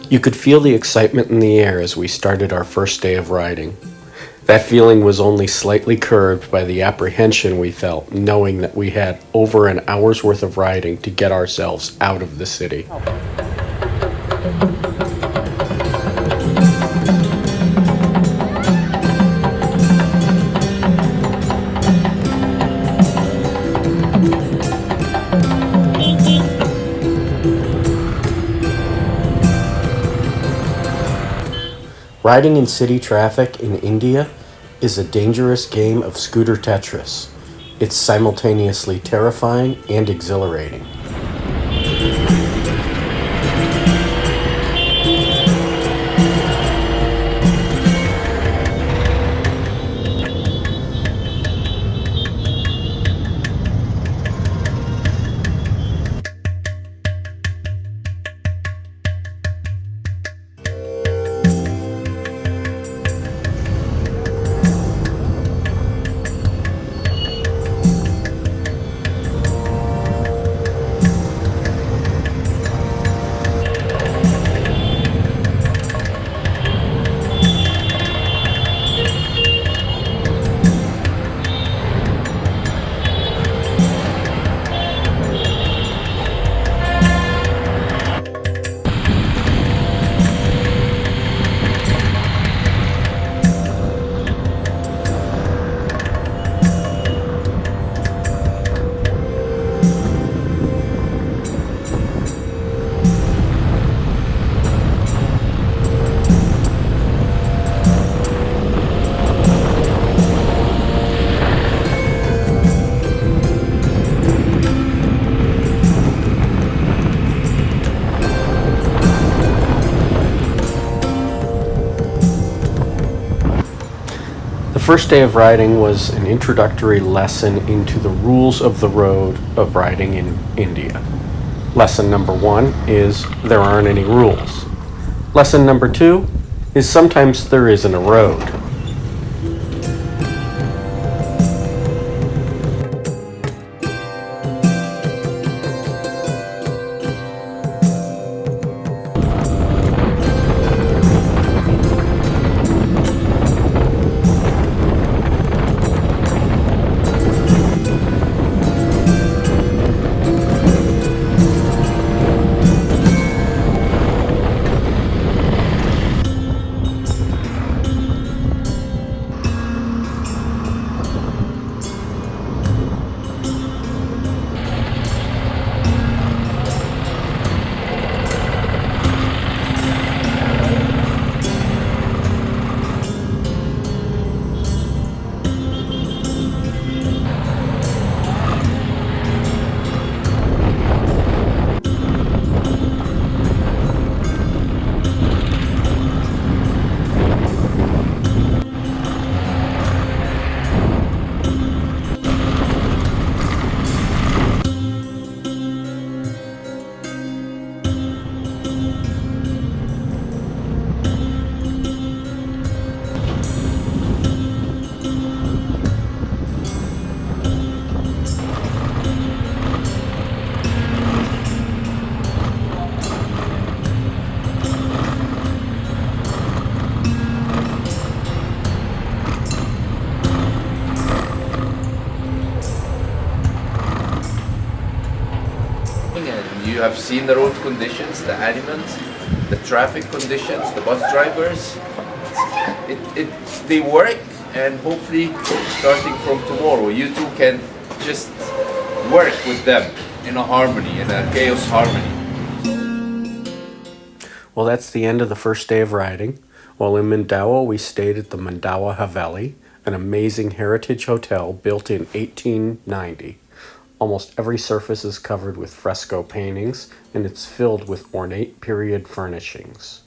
You could feel the excitement in the air as we started our first day of riding. That feeling was only slightly curbed by the apprehension we felt, knowing that we had over an hour's worth of riding to get ourselves out of the city. Riding in city traffic in India is a dangerous game of scooter Tetris. It's simultaneously terrifying and exhilarating. The first day of riding was an introductory lesson into the rules of the road of riding in India. Lesson number 1 is there aren't any rules. Lesson number 2 is sometimes there isn't a road. And you have seen the road conditions, the animals, the traffic conditions, the bus drivers. They work, and hopefully starting from tomorrow you too can just work with them in a harmony, in a chaos harmony. Well, that's the end of the first day of riding. While in Mandawa, we stayed at the Mandawa Haveli, an amazing heritage hotel built in 1890. Almost every surface is covered with fresco paintings, and it's filled with ornate period furnishings.